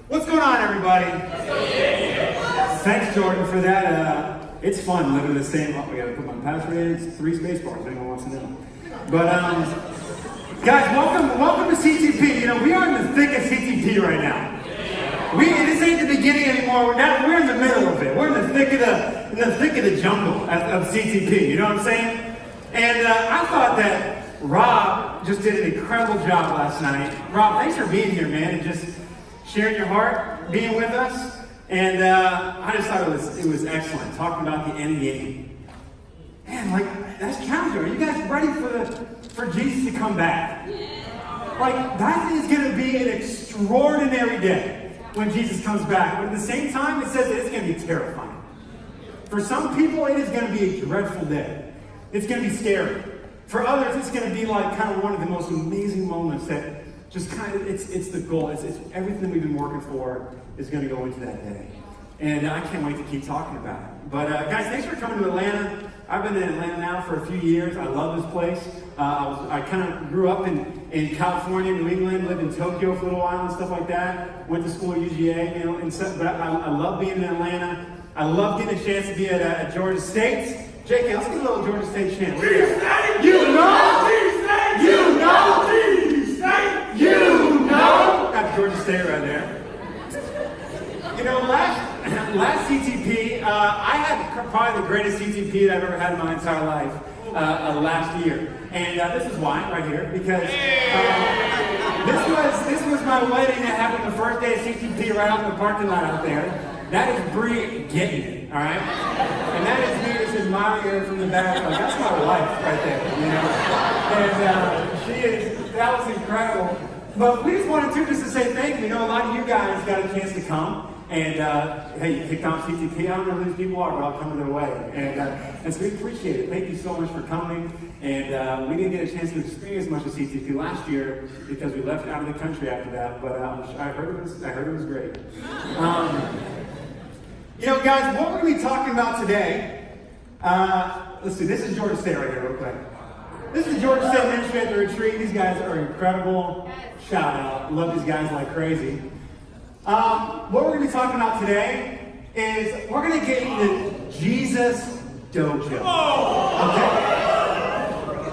What's going on, everybody? Thanks, Jordan, for that. It's fun living in the same. Oh, we got to put my password in. It's 3 space bars. If anyone wants to know. But guys, welcome to CTP. You know, we are in the thick of CTP right now. This ain't the beginning anymore. We're in the middle of it. We're in the thick of the jungle of CTP. You know what I'm saying? And I thought that Rob just did an incredible job last night. Rob, thanks for being here, man, and just sharing your heart, being with us. And I just thought it was excellent, talking about the end game. Man, like, that's counter. Are you guys ready for Jesus to come back? Like, that is going to be an extraordinary day when Jesus comes back. But at the same time, it says that it's going to be terrifying. For some people, it is going to be a dreadful day. It's going to be scary. For others, it's going to be like kind of one of the most amazing moments that just kind of, it's the goal. It's everything we've been working for is going to go into that day. And I can't wait to keep talking about it. But guys, thanks for coming to Atlanta. I've been in Atlanta now for a few years. I love this place. I kind of grew up in California, New England, lived in Tokyo for a little while and stuff like that. Went to school at UGA, you know. But I love being in Atlanta. I love getting a chance to be at Georgia State. JK, let's get a little Georgia State chant. You know. That's Georgia State right there. You know, last CTP, I had probably the greatest CTP that I've ever had in my entire life last year. And this is why, right here, because this was my wedding that happened the first day of CTP right out in the parking lot out there. That is Brie getting it, all right? And that is me just admiring her from the back. Like, that's my wife right there, you know? And that was incredible. But we just wanted to say thank you. You know, a lot of you guys got a chance to come. And, hey, you picked on CTP. I don't know who these people are, but I'll come to their wedding. And so we appreciate it. Thank you so much for coming. And we didn't get a chance to experience much of CTP last year because we left out of the country after that. But I heard it was great. You know, guys, what we're going to be talking about today, let's see, this is Georgia State right here real quick. This is Georgia State Ministry at the retreat. These guys are incredible. Shout out. Love these guys like crazy. What we're going to be talking about today is we're going to get into Jesus dojo. Okay?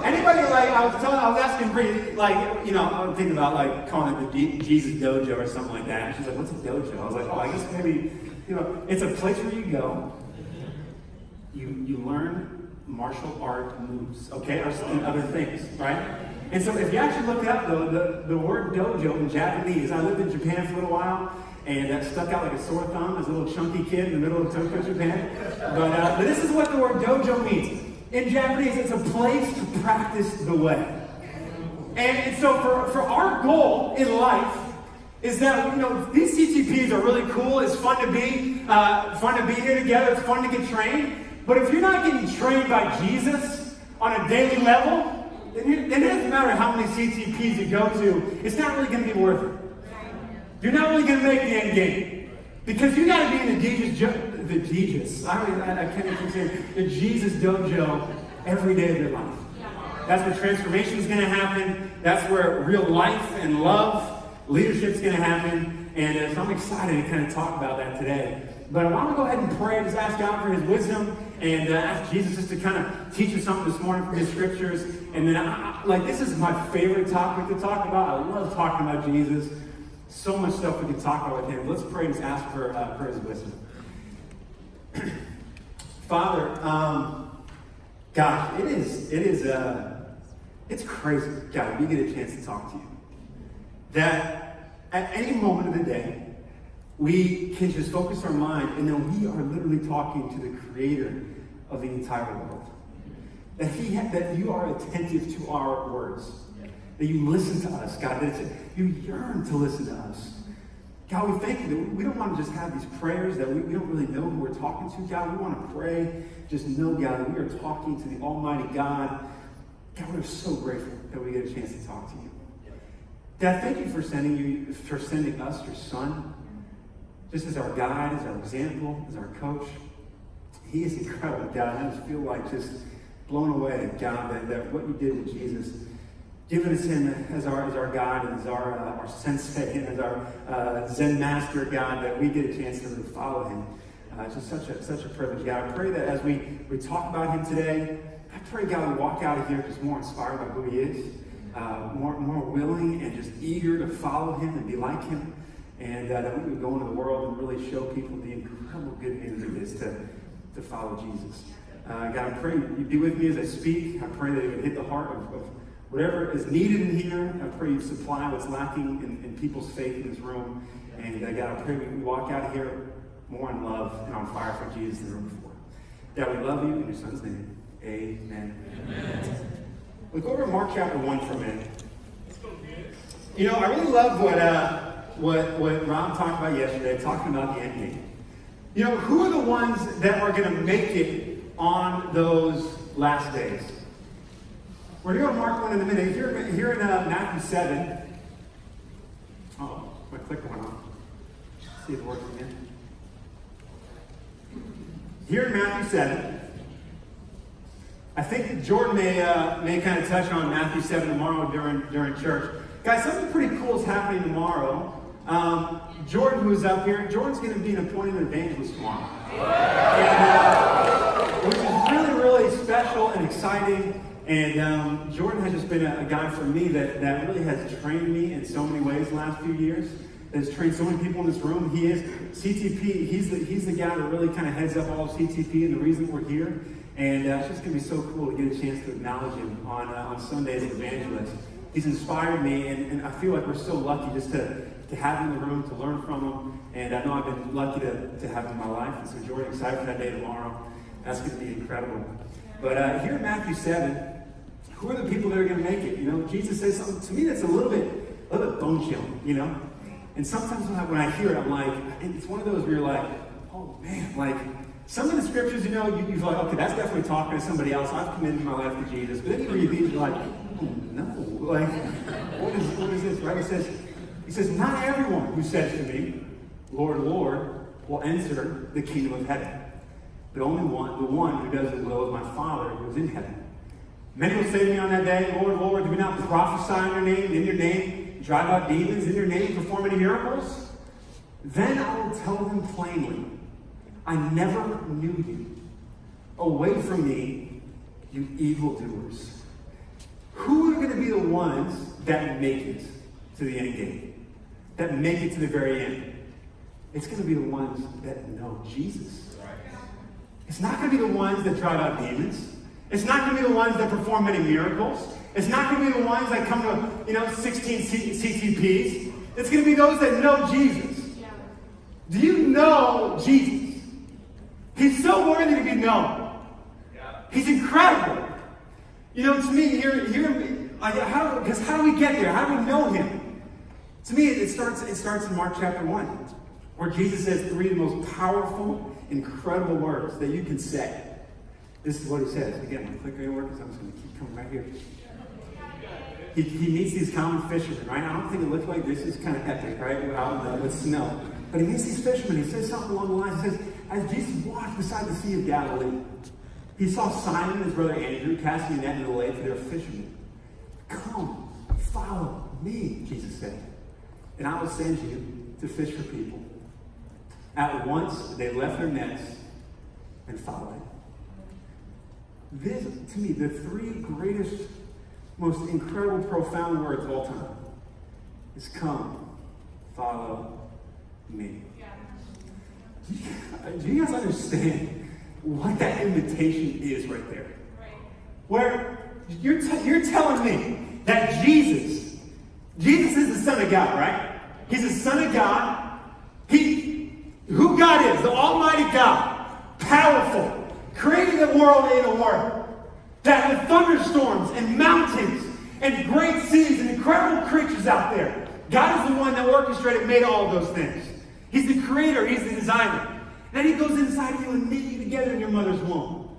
Anybody like, I was asking Brie, like, you know, I'm thinking about like calling it the Jesus dojo or something like that. And she's like, what's a dojo? I was like, oh, I guess maybe, you know, it's a place where you go, you learn martial art moves, okay, and other things, right? And so if you actually look up the word dojo in Japanese, I lived in Japan for a little while, and that stuck out like a sore thumb as a little chunky kid in the middle of Tokyo, Japan. But this is what the word dojo means. In Japanese, it's a place to practice the way. And so for our goal in life is that, you know, these CTPs are really cool. It's fun to be here together. It's fun to get trained. But if you're not getting trained by Jesus on a daily level, then it doesn't matter how many CTPs you go to, it's not really going to be worth it. You're not really going to make the end game. Because you got to be in the Jesus dojo every day of your life. That's where transformation is going to happen. That's where real life and love, leadership is going to happen. And so I'm excited to kind of talk about that today. But I want to go ahead and pray and just ask God for his wisdom and ask Jesus just to kind of teach us something this morning from his scriptures. And then, this is my favorite topic to talk about. I love talking about Jesus. So much stuff we can talk about with him. Let's pray and just ask for his wisdom. Father, God, it's crazy, God, we get a chance to talk to you. That at any moment of the day, we can just focus our mind, and then we are literally talking to the creator of the entire world. That you are attentive to our words. That you listen to us, God. That you yearn to listen to us. God, we thank you that we don't want to just have these prayers that we don't really know who we're talking to, God. We want to pray, just know, God, that we are talking to the Almighty God. God, we're so grateful that we get a chance to talk to you. God, thank you for sending us, your Son, just as our guide, as our example, as our coach. He is incredible, God. I just feel like just blown away, God, that what you did with Jesus. given us him as our God and as our sensei and as our Zen master God, that we get a chance to really follow him. It's just such a privilege, God. I pray that as we talk about him today, I pray, God, we walk out of here just more inspired by who he is, more willing and just eager to follow him and be like him, and that we would go into the world and really show people the incredible good news it is to follow Jesus. God, I pray you be with me as I speak. I pray that it would hit the heart of whatever is needed in here. I pray you supply what's lacking in people's faith in this room. And God, I pray we walk out of here more in love and on fire for Jesus than ever before. God, we love you in your son's name. Amen. Amen. Look over Mark chapter 1 for a minute. You know, I really love what Rob talked about yesterday, talking about the end game. You know, who are the ones that are going to make it on those last days? We're going to go to Mark 1 in a minute. Here in Matthew 7. Oh, my clicker went off. See if it works again. Here in Matthew 7, I think Jordan may kind of touch on Matthew 7 tomorrow during church. Guys, something pretty cool is happening tomorrow. Jordan, who's up here, Jordan's going to be an appointed evangelist tomorrow. And, which is really, really special and exciting. And Jordan has just been a guy for me that really has trained me in so many ways the last few years. Has trained so many people in this room. He is CTP. He's the guy that really kind of heads up all of CTP and the reason we're here. And it's just going to be so cool to get a chance to acknowledge him on Sundays as evangelist. He's inspired me, and I feel like we're so lucky just to have him in the room, to learn from him. And I know I've been lucky to have him in my life. And so Jordan, excited for that day tomorrow. That's going to be incredible. But here in Matthew 7, who are the people that are going to make it? You know, Jesus says something to me that's a little bit bone chilling, you know? And sometimes when I hear it, I'm like, it's one of those where you're like, oh man, like some of the scriptures, you know, you're like, okay, that's definitely talking to somebody else. I've committed my life to Jesus. But then you read these, you're like, oh no, like, what is this, right? He says, not everyone who says to me, Lord, Lord, will enter the kingdom of heaven, but only the one who does the will of my Father who is in heaven. Many will say to me on that day, Lord, Lord, do we not prophesy in your name, drive out demons in your name, perform any miracles? Then I will tell them plainly, I never knew you. Away from me, you evildoers. Who are going to be the ones that make it to the end game? That make it to the very end? It's going to be the ones that know Jesus. It's not going to be the ones that drive out demons. It's not going to be the ones that perform many miracles. It's not going to be the ones that come to, 16 CTPs. It's going to be those that know Jesus. Yeah. Do you know Jesus? He's so worthy to be known. Yeah. He's incredible. You know, to me, how do we get there? How do we know him? To me, it starts in Mark chapter 1, where Jesus says three of the most powerful, incredible words that you can say. This is what he says. Again, my clicker ain't working, so I'm just going to keep coming right here. He meets these common fishermen, right? I don't think it looks like this is kind of epic, right? Out with snow. But he meets these fishermen. He says something along the lines. He says, as Jesus walked beside the Sea of Galilee, he saw Simon and his brother Andrew casting a net into the lake, for they were fishermen. Come, follow me, Jesus said, and I will send you to fish for people. At once, they left their nets and followed him. This, to me, the three greatest, most incredible, profound words of all time is come, follow me. Do you guys understand what that invitation is right there? Where you're telling me that Jesus is the Son of God, right? He's the Son of God. Who God is, the Almighty God, powerful, created the world and the world, that with thunderstorms and mountains and great seas and incredible creatures out there, God is the one that orchestrated, made all of those things. He's the creator, he's the designer. And then he goes inside of you and knit you together in your mother's womb.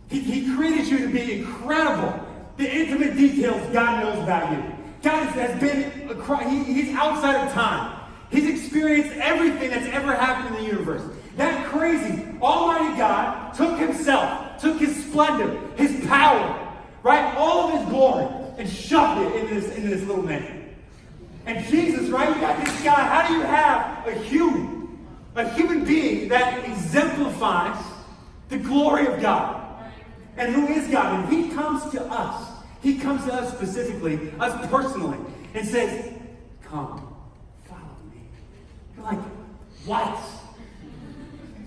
He created you to be incredible. The intimate details God knows about you. God has been, he's outside of time. He's experienced everything that's ever happened in the universe. That crazy, almighty God took himself, took his splendor, his power, right? All of his glory, and shoved it into this little man. And Jesus, right? You got this guy. How do you have a human being that exemplifies the glory of God? And who is God? And he comes to us. He comes to us specifically, us personally, and says, come, follow me. You're like, what?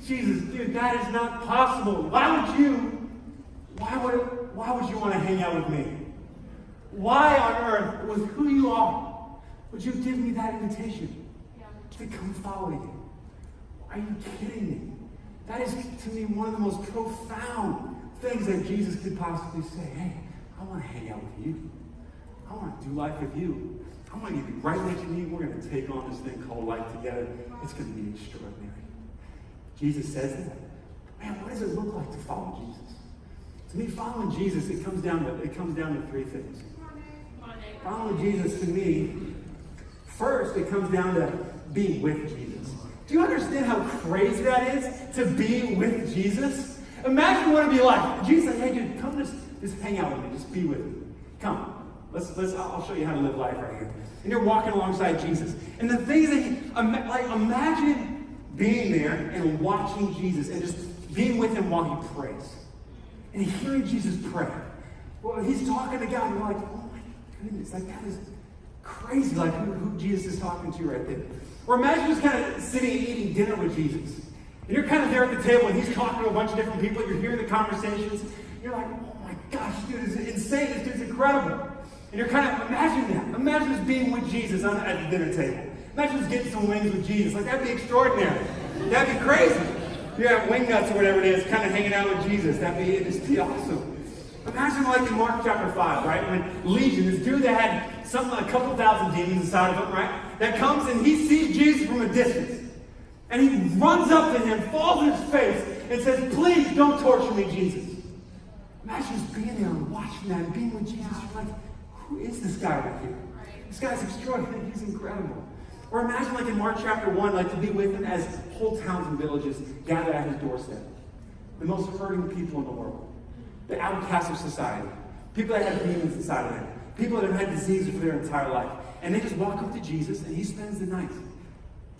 Jesus, dude, that is not possible. Why would you want to hang out with me? Why on earth, with who you are, would you give me that invitation to come follow you? Are you kidding me? That is, to me, one of the most profound things that Jesus could possibly say. Hey, I want to hang out with you. I want to do life with you. I want you to be right next to me. We're going to take on this thing called life together. It's going to be extraordinary. Jesus says that. Man, what does it look like to follow Jesus? To me, following Jesus, it comes down to three things. Following Jesus, to me, first, it comes down to being with Jesus. Do you understand how crazy that is, to be with Jesus? Imagine what it'd be like. Jesus said, hey, dude, come just hang out with me. Just be with me. Come. I'll show you how to live life right here. And you're walking alongside Jesus. And the things that imagine being there and watching Jesus and just being with him while he prays. And hearing Jesus pray. Well, he's talking to God, and you're like, oh my goodness, like that is crazy, like who Jesus is talking to right there. Or imagine just kind of sitting and eating dinner with Jesus. And you're kind of there at the table, and he's talking to a bunch of different people, you're hearing the conversations. You're like, oh my gosh, dude, this is insane, this dude's incredible. And you're kind of, imagine that. Imagine just being with Jesus at the dinner table. Imagine just getting some wings with Jesus. Like, that'd be extraordinary. That'd be crazy. You're at Wing Nuts or whatever it is, kind of hanging out with Jesus. That'd just be awesome. Imagine like in Mark chapter 5, right? When Legion, this dude that had a couple thousand demons inside of him, right? That comes and he sees Jesus from a distance. And he runs up to him, falls on his face, and says, please don't torture me, Jesus. Imagine just being there and watching that and being with Jesus. You're like, who is this guy right here? This guy's extraordinary. He's incredible. Or imagine like in Mark chapter 1, like to be with him as whole towns and villages gather at his doorstep. The most hurting people in the world. The outcasts of society. People that have demons inside of them. People that have had diseases for their entire life. And they just walk up to Jesus and he spends the night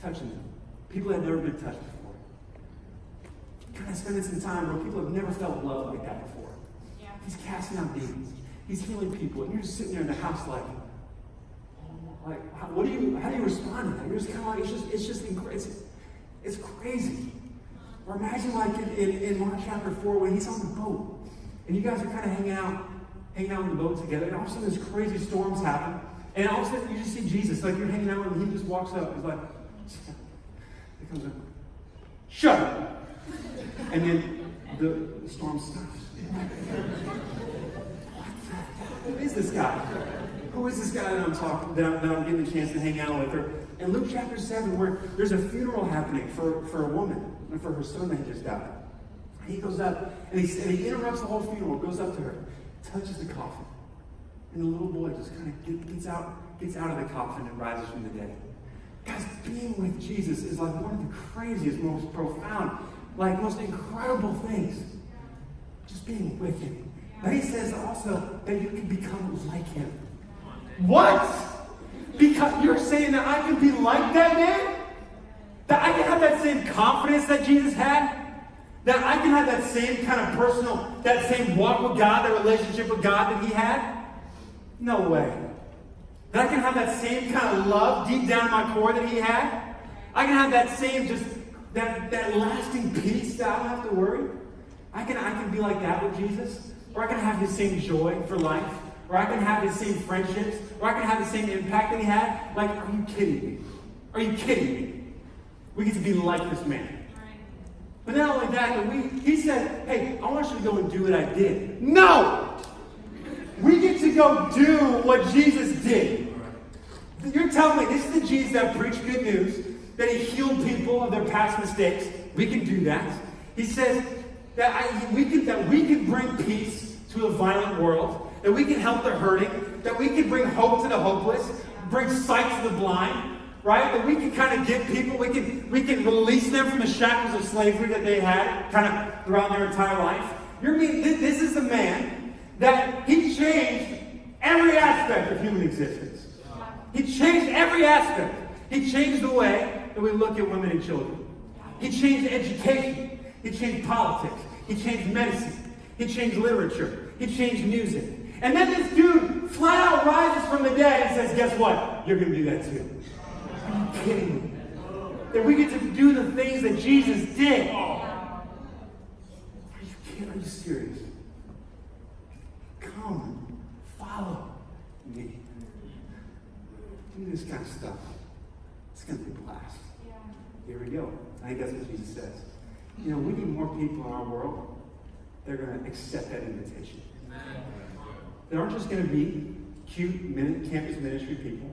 touching them. People that have never been touched before. Kind of spending some time where people have never felt love like that before. Yeah. He's casting out demons. He's healing people. And you're just sitting there in the house like, how do you respond to that? You're just kind of like, it's just incredible. It's crazy. Or imagine like in Mark chapter 4 when he's on the boat. And you guys are kind of hanging out on the boat together. And all of a sudden this crazy storms happen. And all of a sudden you just see Jesus. Like you're hanging out with him and he just walks up. He's like, he comes up. Shut up. And then the storm stops. Who is this guy? Who is this guy that I'm getting a chance to hang out with? Or in Luke chapter 7, where there's a funeral happening for a woman and for her son that just died. He goes up and he interrupts the whole funeral, goes up to her, touches the coffin. And the little boy just kind of gets out of the coffin and rises from the dead. Guys, being with Jesus is like one of the craziest, most profound, like most incredible things. Just being with him. But he says also that you can become like him. What? Because you're saying that I can be like that man? That I can have that same confidence that Jesus had? That I can have that same kind of personal, that same walk with God, that relationship with God that he had? No way. That I can have that same kind of love deep down in my core that he had? I can have that same just, that lasting peace that I don't have to worry? I can be like that with Jesus? Or I can have his same joy for life? Or I can have his same friendships? Or I can have the same impact that he had? Like, are you kidding me? Are you kidding me? We get to be like this man. But not only that, but he said, hey, I want you to go and do what I did. No! We get to go do what Jesus did. You're telling me this is the Jesus that preached good news, that he healed people of their past mistakes. We can do that. He says that we can bring peace to a violent world, that we can help the hurting, that we can bring hope to the hopeless, bring sight to the blind, right? That we can kind of get people, we can release them from the shackles of slavery that they had kind of throughout their entire life. This is the man that he changed every aspect of human existence. He changed every aspect. He changed the way that we look at women and children. He changed education. He changed politics. He changed medicine. He changed literature. He changed music. And then this dude flat out rises from the dead and says, guess what? You're going to do that too. Are you kidding me? That we get to do the things that Jesus did. Are you kidding? Are you serious? Come, follow me. Do this kind of stuff. It's going to be a blast. Here we go. I think that's what Jesus says. You know, we need more people in our world that are going to accept that invitation. There aren't just going to be cute campus ministry people.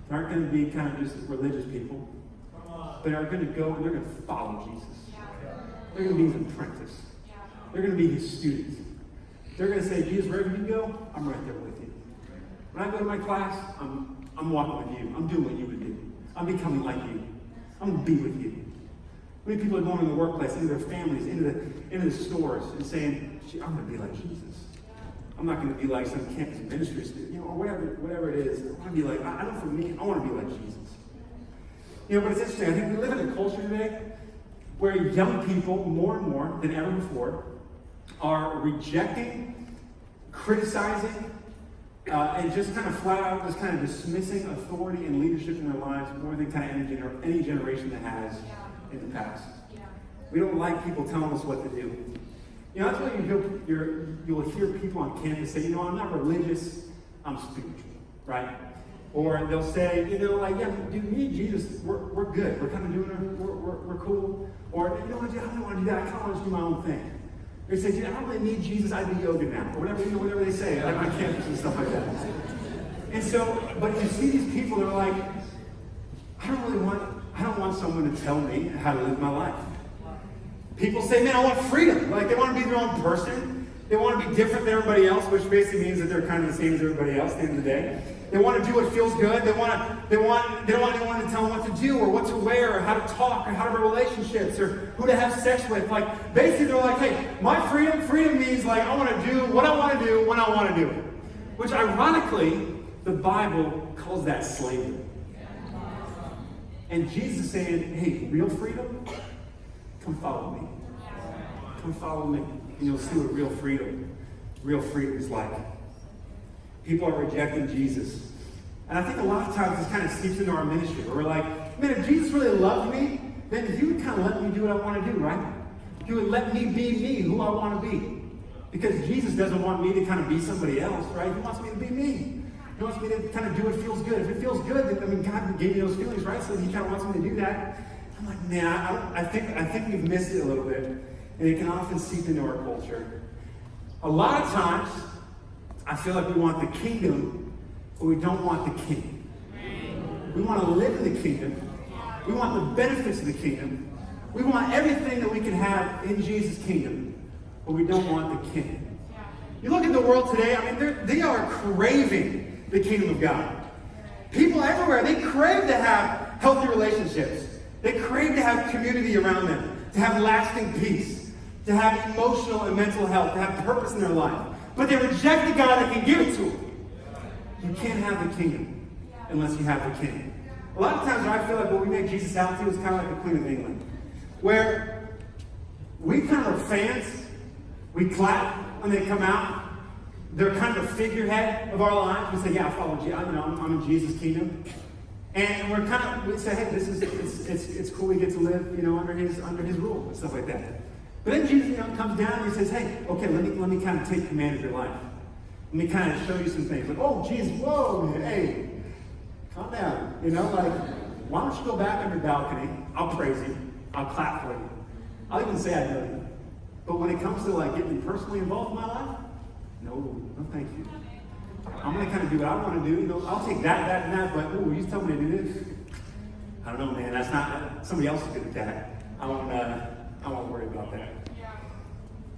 There aren't going to be kind of just religious people. But are going to go and they're going to follow Jesus. They're going to be his apprentice. They're going to be his student. They're going to say, Jesus, wherever you go, I'm right there with you. When I go to my class, I'm walking with you. I'm doing what you would do. I'm becoming like you. I'm going to be with you. Many people are going in the workplace, into their families, into the stores, and saying, I'm going to be like Jesus. I'm not going to be like some campus ministry student, you know, or whatever it is. I want to be like, I know for me, I want to be like Jesus. You know, but it's interesting. I think we live in a culture today where young people, more and more than ever before, are rejecting, criticizing, and just kind of flat out just kind of dismissing authority and leadership in their lives more than kind of any generation that has in the past. We don't like people telling us what to do. You know, that's why you'll hear people on campus say, you know, I'm not religious, I'm spiritual, right? Or they'll say, you know, like, yeah, dude, me and Jesus, we're good. We're kind of doing it, we're cool. Or, you know what, I don't want to do that. I kind of want to do my own thing. They say, dude, I don't really need Jesus. I do yoga now. Or whatever, you know, whatever they say, like on campus and stuff like that. And so, but you see these people that are like, I don't want someone to tell me how to live my life. People say, man, I want freedom. Like, they want to be their own person. They want to be different than everybody else, which basically means that they're kind of the same as everybody else at the end of the day. They want to do what feels good. They don't want anyone to tell them what to do or what to wear or how to talk or how to have relationships or who to have sex with. Like, basically they're like, hey, my freedom means like I want to do what I want to do when I want to do it. Which ironically, the Bible calls that slavery. And Jesus is saying, hey, real freedom, come follow me. Come follow me. And you'll see what real freedom is like. People are rejecting Jesus. And I think a lot of times this kind of seeps into our ministry. Where we're like, man, if Jesus really loved me, then he would kind of let me do what I want to do, right? He would let me be me, who I want to be. Because Jesus doesn't want me to kind of be somebody else, right? He wants me to be me. He wants me to kind of do what feels good. If it feels good, then, I mean, God gave me those feelings, right? So he kind of wants me to do that. I'm like, man, I think we've missed it a little bit. And it can often seep into our culture. A lot of times, I feel like we want the kingdom, but we don't want the king. We want to live in the kingdom. We want the benefits of the kingdom. We want everything that we can have in Jesus' kingdom, but we don't want the king. You look at the world today, I mean, they are craving the kingdom of God. People everywhere, they crave to have healthy relationships. They crave to have community around them, to have lasting peace, to have emotional and mental health, to have purpose in their life. But they reject the God that can give it to them. You can't have the kingdom unless you have the king. A lot of times I feel like what we make Jesus out to is kind of like the Queen of England, where we kind of are fans. We clap when they come out. They're kind of a figurehead of our lives. We say, yeah, I follow Jesus. I'm in Jesus' kingdom. And we say, hey, it's cool we get to live, under his rule and stuff like that. But then Jesus, comes down and he says, hey, okay, let me kind of take command of your life. Let me kind of show you some things. Like, oh, Jesus, whoa, man, hey, calm down. Why don't you go back on your balcony? I'll praise you. I'll clap for you. I'll even say I know you. But when it comes to getting personally involved in my life, no, thank you. I'm going to kind of do what I want to do. I'll take that, and that, but, oh, you tell me to do this? I don't know, man. That's not, somebody else is good at that. I won't worry about that.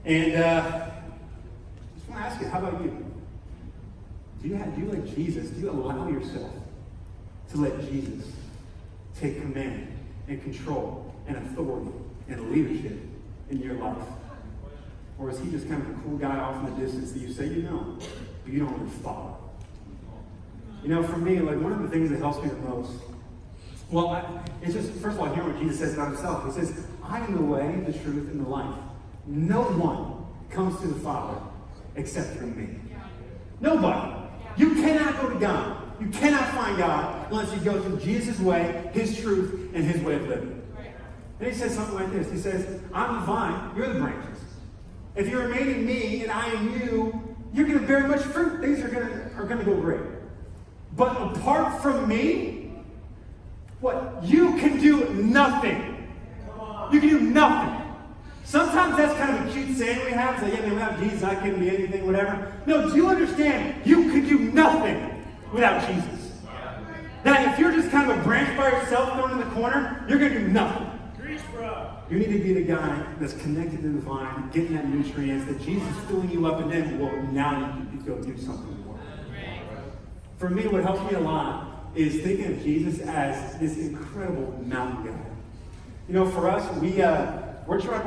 And just want to ask you, how about you? Do you like Jesus? Do you allow yourself to let Jesus take command and control and authority and leadership in your life? Or is he just kind of a cool guy off in the distance that you say you know, but you don't really follow? You know, for me, like one of the things that helps me the most, it's just, first of all, hear what Jesus says about himself. He says, I am the way, the truth, and the life. No one comes to the Father except through me. Nobody. You cannot go to God. You cannot find God unless you go through Jesus' way, his truth, and his way of living. And he says something like this. He says, I'm the vine, you're the branches. If you remain in me and I in you, you're going to bear much fruit. Things are going to go great. But apart from me, what? You can do nothing. You can do nothing. Sometimes that's kind of a cute saying we have. It's like, yeah, man, without Jesus, I couldn't be anything, whatever. No, do you understand? You could do nothing without Jesus. That if you're just kind of a branch by yourself thrown in the corner, you're going to do nothing. You need to be the guy that's connected to the vine, getting that nutrients, that Jesus is filling you up, and then, well, now you can go do something more. For me, what helps me a lot is thinking of Jesus as this incredible mountain guy. You know, for us, we're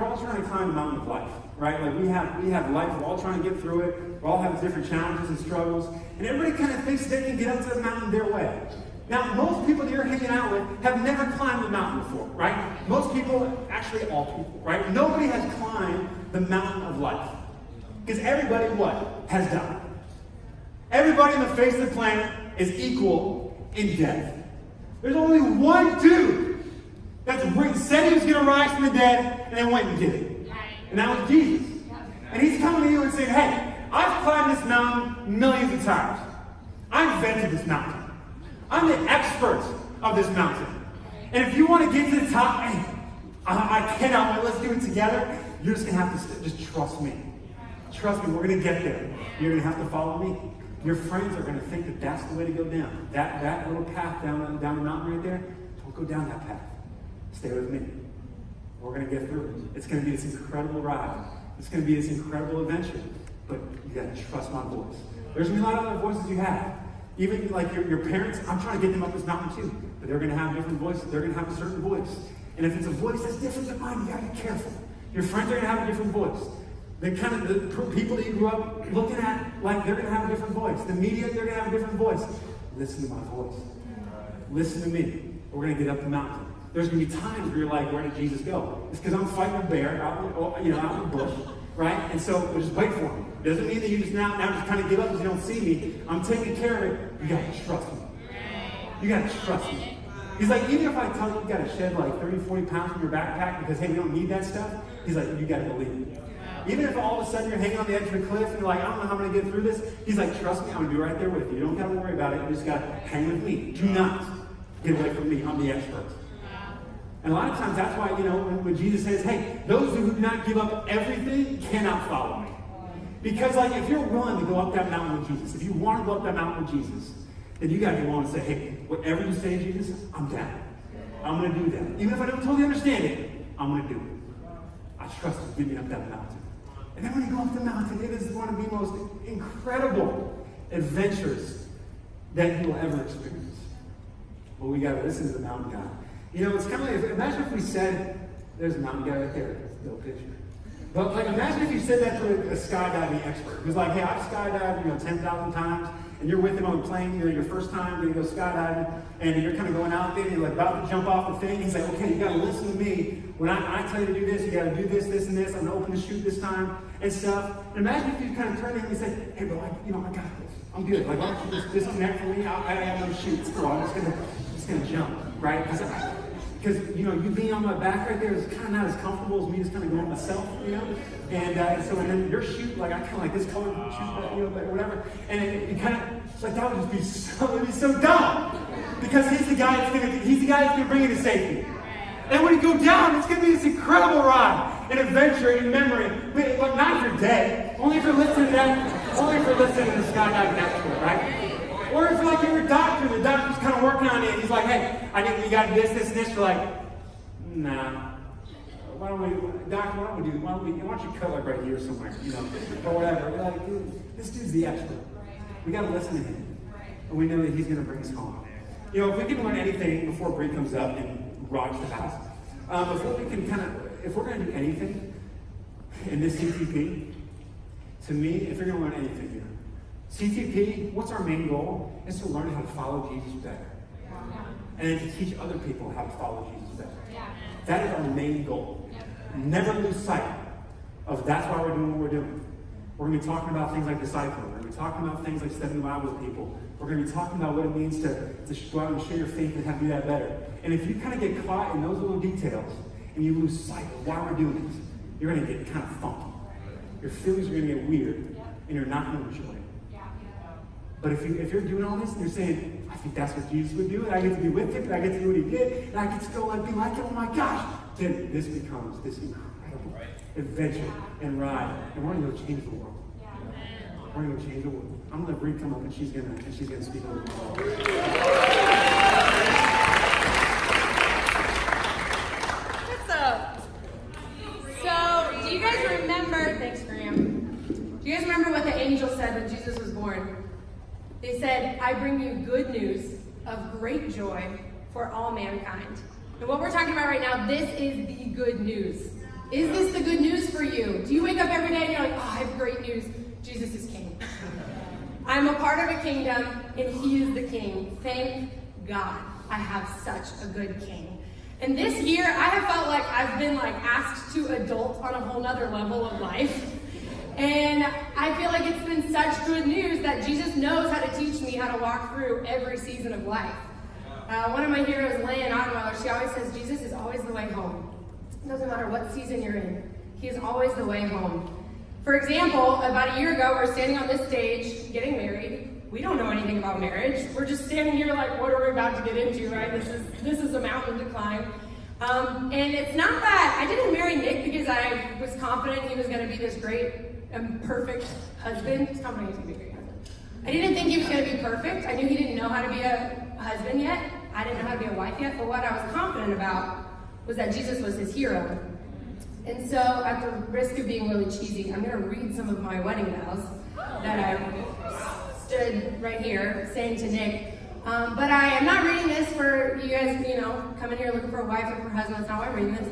all trying to climb the mountain of life, right? Like we have life, we're all trying to get through it, we all have different challenges and struggles, and everybody kind of thinks they can get up to the mountain their way. Now, most people that you're hanging out with have never climbed the mountain before, right? Most people, actually all people, right? Nobody has climbed the mountain of life. Because everybody, what? Has died. Everybody on the face of the planet is equal in death. There's only one dude that said he was going to rise from the dead and then went and did it. And that was Jesus. And he's coming to you and saying, hey, I've climbed this mountain millions of times. I invented this mountain. I'm the expert of this mountain. And if you want to get to the top, I cannot wait, let's do it together. You're just going to have to just trust me. Trust me, we're going to get there. You're going to have to follow me. Your friends are going to think that that's the way to go down. That little path down the mountain right there, don't go down that path. Stay with me. We're going to get through it. It's going to be this incredible ride. It's going to be this incredible adventure. But you got to trust my voice. There's going to be a lot of other voices you have. Even like your parents, I'm trying to get them up this mountain too. But they're going to have different voices. They're going to have a certain voice. And if it's a voice that's different than mine, you got to be careful. Your friends are going to have a different voice. The people that you grew up looking at, like they're going to have a different voice. The media, they're going to have a different voice. Listen to my voice. Listen to me. We're going to get up the mountain. There's going to be times where you're like, where did Jesus go? It's because I'm fighting a bear out in the bush, right? And so we'll just wait for him. Doesn't mean that you just now just kind of give up because you don't see me. I'm taking care of it. You got to trust me. You got to trust me. He's like, even if I tell you got to shed like 30, 40 pounds from your backpack because, hey, we don't need that stuff, he's like, you got to believe me. Even if all of a sudden you're hanging on the edge of a cliff and you're like, I don't know how I'm going to get through this, he's like, trust me, I'm going to be right there with you. You don't got to worry about it. You just got to hang with me. Do not get away from me. I'm the expert. And a lot of times that's why, when Jesus says, hey, those who do not give up everything cannot follow me. Because like if you're willing to go up that mountain with Jesus, if you want to go up that mountain with Jesus, then you got to be willing to say, hey, whatever you say, Jesus, I'm down. I'm going to do that. Even if I don't totally understand it, I'm going to do it. I trust you. Get me up that mountain. And then when you go up the mountain, it is one of the most incredible adventures that you will ever experience. Well, we got to listen to the mountain God. It's kind of like, imagine if we said, there's a mountain guy right there, no picture. But like, imagine if you said that to a skydiving expert who's like, hey, I've skydived, 10,000 times, and you're with him on the plane, your first time, you're going to go skydiving, and you're kind of going out there, and you're like about to jump off the thing. He's like, okay, you got to listen to me. When I tell you to do this, you got to do this, this, and this. I'm going to open the chute this time, and stuff. And imagine if you kind of turn to him and say, hey, bro, I got this. I'm good. Like, why don't you just disconnect from me? I have no chutes. Cool. I'm just going to jump, right? Because, you being on my back right there is kind of not as comfortable as me just kind of going myself, And then your chute, like I kind of like this color chute, or whatever. And it kind of, it's like that would just be so dumb. Because he's the guy that's gonna bring you to safety. And when you go down, it's gonna be this incredible ride, an adventure, in memory. But not if you're dead. Only if you're listening to that. Only if you're listening to the skydiving expert, right? Or if like you're a doctor, the doctor's kind of working on you, and he's like, hey, I think we got this, this, and this. You're like, nah. Why don't you cut like right here somewhere, or whatever. You're like, dude, this dude's the expert. We got to listen to him. And we know that he's going to bring us home. If we can learn anything before Brie comes up and rocks the house, if we're going to do anything in this CTP, to me, if you're going to learn anything here, CTP, what's our main goal? Is to learn how to follow Jesus better. And then to teach other people how to follow Jesus better. That is our main goal. Never lose sight of that's why we're doing what we're doing. We're going to be talking about things like discipling. We're going to be talking about things like studying the Bible with people. We're going to be talking about what it means to go out and share your faith and how to do that better. And if you kind of get caught in those little details and you lose sight of why we're doing this, you're going to get kind of funky. Your feelings are going to get weird, and you're not going to enjoy it. But if you're doing all this and you're saying, I think that's what Jesus would do, and I get to be with him, and I get to do what he did, and I get to go and be like him, oh my gosh, then this becomes this incredible adventure and ride. And we're going to go change the world. We're going to go change the world. I'm going to let Brie come up, and she's going to speak a little bit more. What's up? So, do you guys remember, thanks Graham, do you guys remember what the angel said when Jesus was born? They said, I bring you good news of great joy for all mankind. And what we're talking about right now, this is the good news. Is this the good news for you? Do you wake up every day and you're like, oh, I have great news. Jesus is king. I'm a part of a kingdom and he is the king. Thank God I have such a good king. And this year, I have felt like I've been asked to adult on a whole nother level of life. And I feel like it's been such good news that Jesus knows how to teach me how to walk through every season of life. One of my heroes, Lynn Ottenweiler, she always says, Jesus is always the way home. It doesn't matter what season you're in. He is always the way home. For example, about a year ago, we're standing on this stage, getting married. We don't know anything about marriage. We're just standing here like, what are we about to get into, right? This is a mountain to climb. And it's not that I didn't marry Nick because I was confident he was going to be this great and perfect husband. He's confident he's going to be a great husband. I didn't think he was going to be perfect. I knew he didn't know how to be a husband yet. I didn't know how to be a wife yet. But what I was confident about was that Jesus was his hero. And so, at the risk of being really cheesy, I'm going to read some of my wedding vows that I stood right here saying to Nick. But I am not reading this for you guys, coming here looking for a wife or for a husband. That's not why I'm reading this.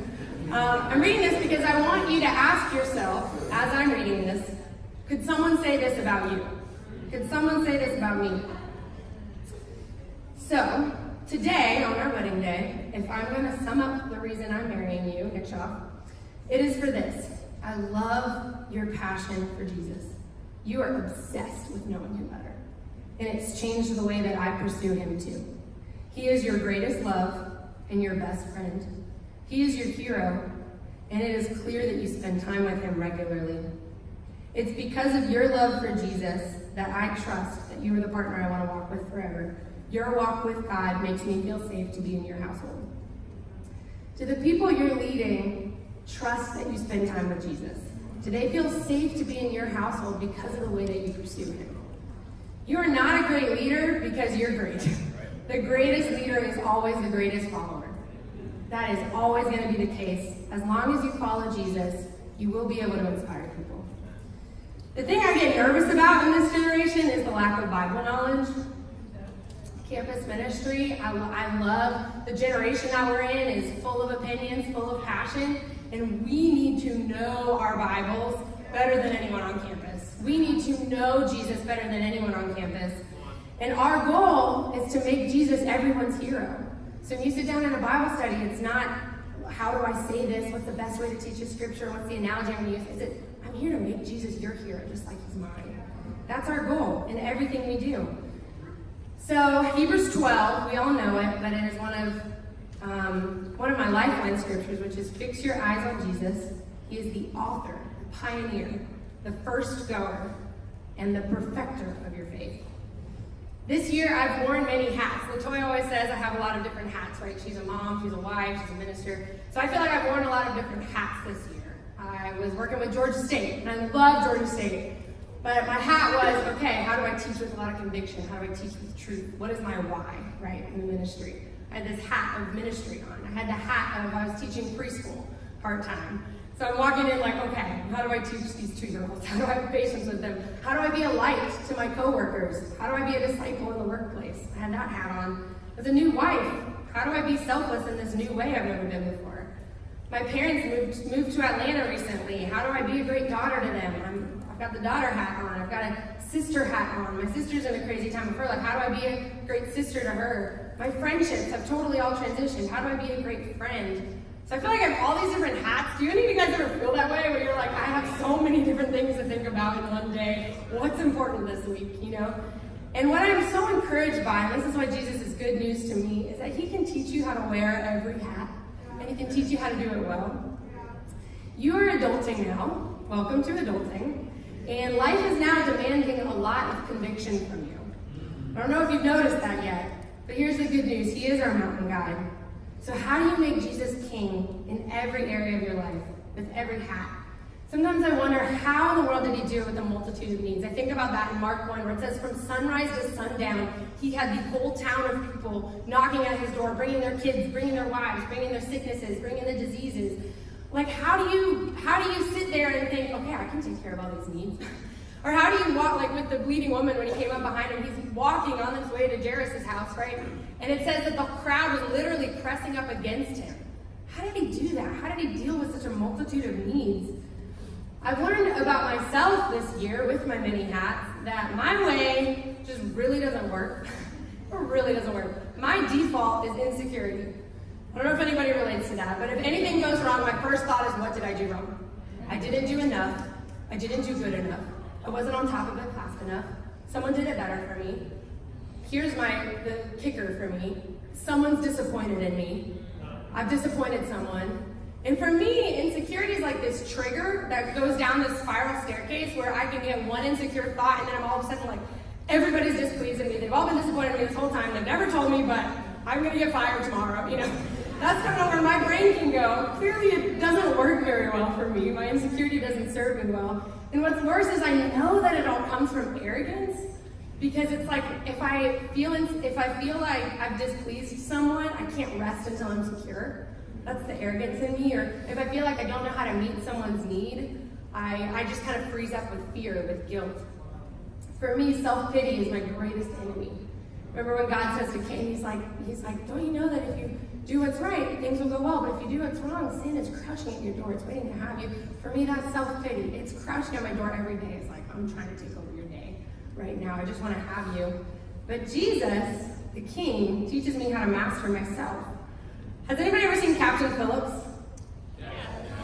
I'm reading this because I want you to ask yourself, as I'm reading this, could someone say this about you? Could someone say this about me? So, today, on our wedding day, if I'm going to sum up the reason I'm marrying you, Nick Shoff, it is for this. I love your passion for Jesus. You are obsessed with knowing him better. And it's changed the way that I pursue him too. He is your greatest love and your best friend. He is your hero, and it is clear that you spend time with him regularly. It's because of your love for Jesus that I trust that you are the partner I want to walk with forever. Your walk with God makes me feel safe to be in your household. Do the people you're leading trust that you spend time with Jesus? Do they feel safe to be in your household because of the way that you pursue him? You are not a great leader because you're great. The greatest leader is always the greatest follower. That is always going to be the case. As long as you follow Jesus, you will be able to inspire people. The thing I get nervous about in this generation is the lack of Bible knowledge. Campus ministry, I love the generation that we're in is full of opinions, full of passion, and we need to know our Bibles better than anyone on campus. We need to know Jesus better than anyone on campus. And our goal is to make Jesus everyone's hero. So when you sit down in a Bible study, it's not, how do I say this? What's the best way to teach a scripture? What's the analogy I'm going to use? I'm here to make Jesus your hero, just like he's mine. That's our goal in everything we do. So Hebrews 12, we all know it, but it is one of my lifeline scriptures, which is fix your eyes on Jesus. He is the author, the pioneer, the first goer, and the perfecter of your faith. This year, I've worn many hats. Latoya always says I have a lot of different hats, right? She's a mom, she's a wife, she's a minister. So I feel like I've worn a lot of different hats this year. I was working with Georgia State, and I love Georgia State. But my hat was, okay, how do I teach with a lot of conviction? How do I teach with truth? What is my why, right, in the ministry? I had this hat of ministry on. I had the hat of I was teaching preschool part-time. So I'm walking in like, okay, how do I teach these 2-year-olds? How do I have patience with them? How do I be a light to my coworkers? How do I be a disciple in the workplace? I had that hat on. As a new wife, how do I be selfless in this new way I've never been before? My parents moved to Atlanta recently. How do I be a great daughter to them? I've got the daughter hat on. I've got to sister hat on. My sister's in a crazy time of her life. How do I be a great sister to her? My friendships have totally all transitioned. How do I be a great friend? So I feel like I have all these different hats. Do any of you guys ever feel that way where you're like, I have so many different things to think about in one day. What's important this week, you know? And what I'm so encouraged by, and this is why Jesus is good news to me, is that he can teach you how to wear every hat, and he can teach you how to do it well. You are adulting now. Welcome to adulting. And life is now demanding a lot of conviction from you. I don't know if you've noticed that yet, but here's the good news. He is our mountain guide. So how do you make Jesus king in every area of your life, with every hat? Sometimes I wonder, how in the world did he do it with a multitude of needs? I think about that in Mark 1, where it says from sunrise to sundown, he had the whole town of people knocking at his door, bringing their kids, bringing their wives, bringing their sicknesses, bringing the diseases. Like, how do you sit there and think, okay, I can take care of all these needs? Or how do you walk, like with the bleeding woman when he came up behind him, he's walking on his way to Jairus' house, right? And it says that the crowd was literally pressing up against him. How did he do that? How did he deal with such a multitude of needs? I've learned about myself this year with my many hats that my way just really doesn't work. It really doesn't work. My default is insecurity. I don't know if anybody relates to that, but if anything goes wrong, my first thought is, what did I do wrong? I didn't do enough. I didn't do good enough. I wasn't on top of it fast enough. Someone did it better for me. Here's the kicker for me. Someone's disappointed in me. I've disappointed someone. And for me, insecurity is like this trigger that goes down this spiral staircase where I can get one insecure thought and then I'm all of a sudden like, everybody's displeasing me. They've all been disappointed in me this whole time. They've never told me, but I'm gonna get fired tomorrow, you know? That's kind of where my brain can go. Clearly it doesn't work very well for me. My insecurity doesn't serve me well. And what's worse is I know that it all comes from arrogance, because it's like if I feel like I've displeased someone, I can't rest until I'm secure. That's the arrogance in me. Or if I feel like I don't know how to meet someone's need, I just kind of freeze up with fear, with guilt. For me, self-pity is my greatest enemy. Remember when God says to Cain, he's like, don't you know that if you do what's right, things will go well, but if you do what's wrong, sin is crouching at your door. It's waiting to have you. For me, that's self-pity. It's crouching at my door every day. It's like, I'm trying to take over your day right now. I just want to have you. But Jesus, the King, teaches me how to master myself. Has anybody ever seen Captain Phillips? Yeah.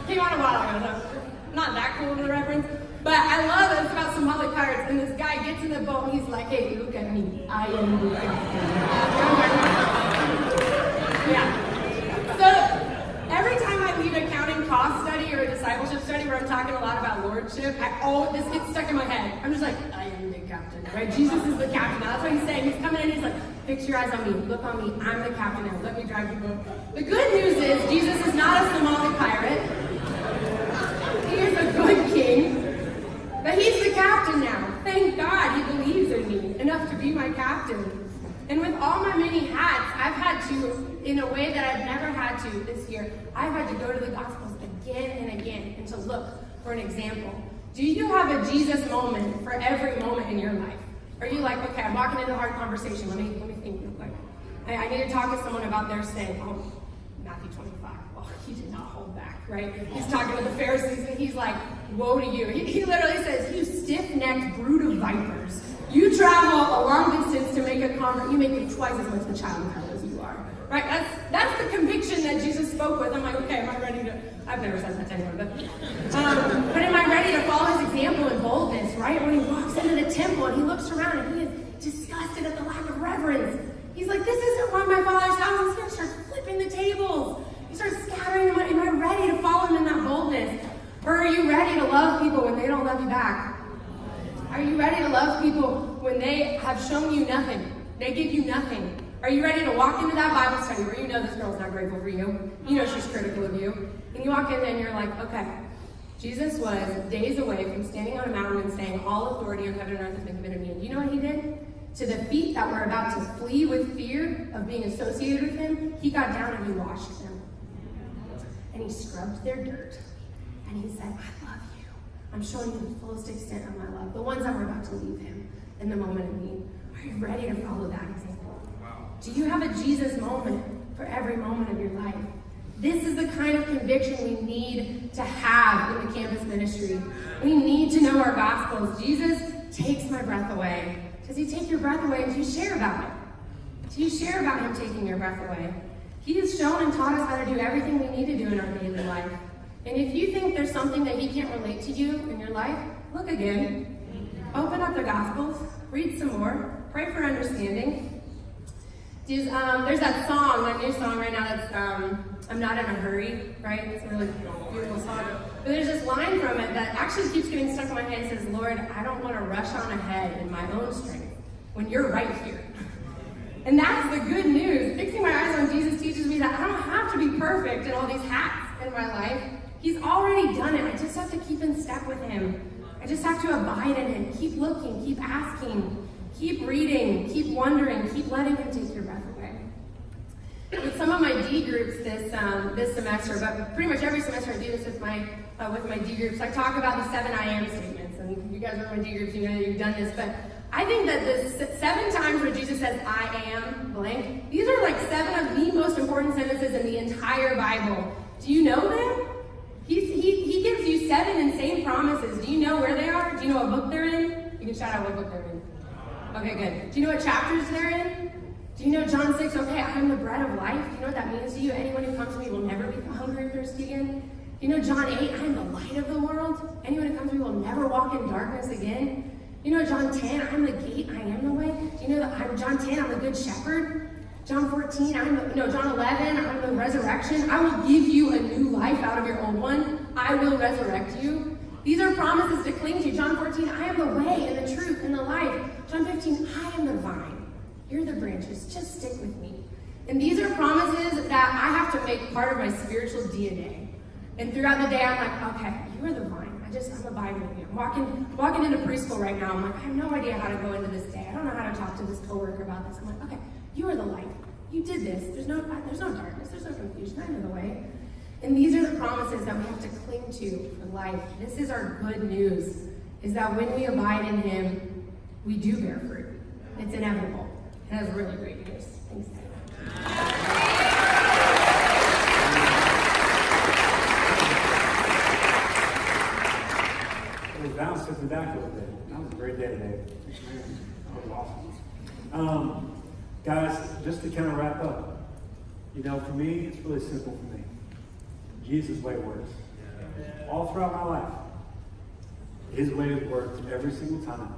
Came on a while ago, so not that cool of a reference. But I love it. It's about Somali pirates, and this guy gets in the boat, and he's like, hey, look at me. I am the captain. Yeah. So every time I leave a counting cost study or a discipleship study where I'm talking a lot about lordship, this gets stuck in my head. I'm just like, I am the captain, right? Jesus is the captain. Now, that's what he's saying. He's coming in, he's like, fix your eyes on me, look on me, I'm the captain now, let me drive the boat. The good news is, Jesus is not a Somali pirate. He is a good king. But he's the captain now. Thank God he believes in me enough to be my captain. And with all my many hats, I've had to, in a way that I've never had to this year, I've had to go to the Gospels again and again and to look for an example. Do you have a Jesus moment for every moment in your life? Are you like, okay, I'm walking into a hard conversation, let me think real quick. I need to talk to someone about their sin. Oh, Matthew 25. Oh, he did not hold back, right? He's talking to the Pharisees and he's like, woe to you. He literally says, you stiff-necked brood of vipers. You travel a long distance to make a convert. You make me twice as much of a child of hell as you are. Right? That's the conviction that Jesus spoke with. I'm like, okay, am I ready to... I've never said that to anyone, but am I ready to follow his example in boldness, right? When he walks into the temple and he looks around and he is disgusted at the lack of reverence. He's like, this isn't one of my father's houses. He's going to start flipping the tables. He starts scattering them. Am I ready to follow him in that boldness? Or are you ready to love people when they don't love you back? Are you ready to love people when they have shown you nothing? They give you nothing. Are you ready to walk into that Bible study where you know this girl's not grateful for you? You know she's critical of you. And you walk in and you're like, okay, Jesus was days away from standing on a mountain and saying, all authority on heaven and earth has been given to me. And you know what he did? To the feet that were about to flee with fear of being associated with him, he got down and he washed them. And he scrubbed their dirt. And he said, I love you. I'm showing you the fullest extent of my love. The ones that were about to leave him in the moment of need. Are you ready to follow that example? Do you have a Jesus moment for every moment of your life? This is the kind of conviction we need to have in the campus ministry. We need to know our Gospels. Jesus takes my breath away. Does he take your breath away? And do you share about it? Do you share about him taking your breath away? He has shown and taught us how to do everything we need to do in our daily life. And if you think there's something that he can't relate to you in your life, look again. Open up the Gospels, read some more, pray for understanding. There's that song, that new song right now that's I'm Not in a Hurry, right? It's a really beautiful song. But there's this line from it that actually keeps getting stuck in my head. It says, Lord, I don't want to rush on ahead in my own strength when you're right here. And that's the good news. Fixing my eyes on Jesus teaches me that I don't have to be perfect in all these hats in my life. He's already done it. I just have to keep in step with him. I just have to abide in him. Keep looking, keep asking, keep reading, keep wondering, keep letting him take your breath away. With some of my D groups this semester, but pretty much every semester I do this with my D groups, I talk about the 7 I am statements. And you guys are in my D groups, you know you've done this, but I think that the 7 times where Jesus says, I am blank, these are like 7 of the most important sentences in the entire Bible. Do you know them? He gives you 7 insane promises. Do you know where they are? Do you know what book they're in? You can shout out what book they're in. Okay, good. Do you know what chapters they're in? Do you know John 6, okay, I am the bread of life? Do you know what that means to you? Anyone who comes to me will never be hungry or thirsty again. Do you know John 8, I am the light of the world? Anyone who comes to me will never walk in darkness again. You know John 10, I'm the gate, I am the way. Do you know that I'm John 10, I'm the good shepherd? John 14, John 11, I'm the resurrection. I will give you a new life out of your old one. I will resurrect you. These are promises to cling to. John 14, I am the way and the truth and the life. John 15, I am the vine. You're the branches. Just stick with me. And these are promises that I have to make part of my spiritual DNA. And throughout the day, I'm like, okay, you are the vine. I'm abiding with you. I'm walking into preschool right now. I'm like, I have no idea how to go into this day. I don't know how to talk to this coworker about this. I'm like, okay, you are the light. You did this. There's no darkness. There's no confusion. I know the way. And these are the promises that we have to cling to for life. This is our good news, is that when we abide in him, we do bear fruit. It's inevitable. And that's really great news. Thanks, Dad. Bounce took me back a little bit. That was a great day today. That was awesome. Guys, just to kind of wrap up, for me, it's really simple for me. Jesus' way works. All throughout my life, his way has worked every single time.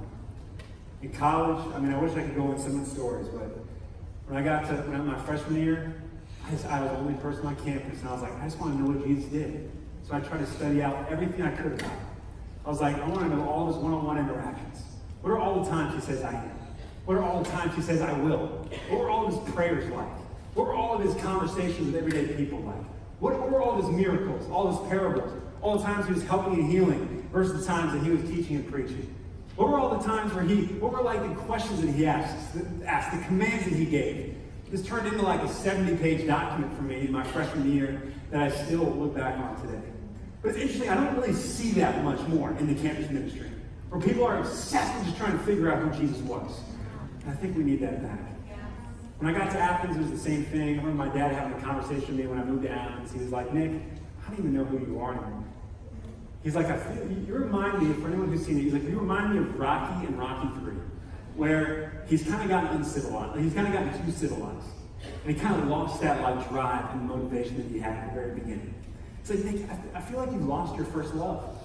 In college, I wish I could go into some of the stories, but when I got to my freshman year, I was the only person on campus, and I was like, I just want to know what Jesus did. So I tried to study out everything I could about it. I was like, I want to know all his one-on-one interactions. What are all the times he says I am? What are all the times he says I will? What were all of his prayers like? What were all of his conversations with everyday people like? What were all of his miracles, all his parables, all the times he was helping and healing versus the times that he was teaching and preaching? What were all the times what were like the questions that he asked, the commands that he gave? This turned into like a 70-page document for me in my freshman year that I still look back on today. But it's interesting, I don't really see that much more in the campus ministry, where people are obsessed with just trying to figure out who Jesus was. And I think we need that back. When I got to Athens, it was the same thing. I remember my dad having a conversation with me when I moved to Athens. He was like, Nick, I don't even know who you are anymore. He's like, you remind me, for anyone who's seen it, he's like, you remind me of Rocky and Rocky III, where he's kind of gotten uncivilized. He's kind of gotten too civilized. And he kind of lost that like drive and motivation that he had at the very beginning. It's like, Nick, I feel like you've lost your first love.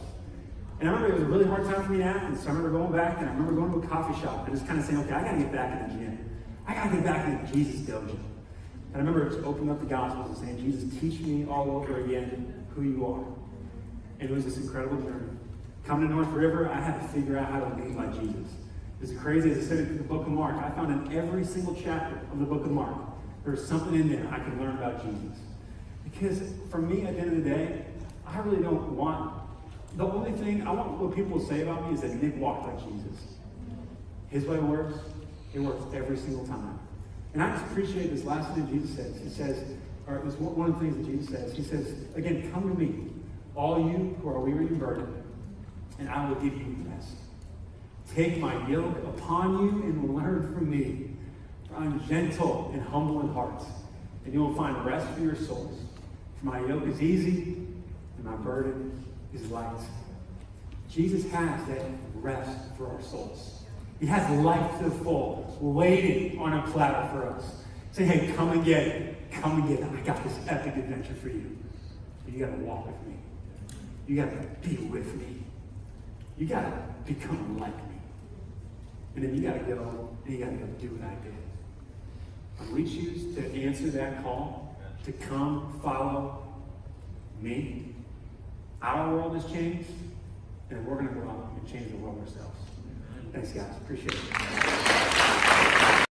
And I remember it was a really hard time for me in Athens, so I remember going back, and I remember going to a coffee shop and just kind of saying, okay, I got to get back in the gym. I got to get back in the Jesus dojo. And I remember just opening up the Gospels and saying, Jesus, teach me all over again who you are. And it was this incredible journey. Coming to North River, I had to figure out how to lead like Jesus. As crazy as I said in the book of Mark, I found in every single chapter of the book of Mark, there was something in there I could learn about Jesus. Because for me, at the end of the day, I really don't want, the only thing, I want what people say about me is that Nick walked like Jesus. His way works, it works every single time. And I just appreciate this last thing Jesus says. He says, or this one of the things that Jesus says, he says, again, come to me, all you who are weary and burdened, and I will give you rest. Take my yoke upon you and learn from me. For I am gentle and humble in heart, and you will find rest for your souls. For my yoke is easy, and my burden is light. Jesus has that rest for our souls. He has life to the full, waiting on a platter for us. Saying, hey, come and get it. Come and get it. I got this epic adventure for you. But you got to walk with me. You got to be with me. You got to become like me. And then you got to go, and you got to go do what I did. When we choose to answer that call, to come follow me, our world has changed, and we're going to go out and change the world ourselves. Thanks, guys. Appreciate it.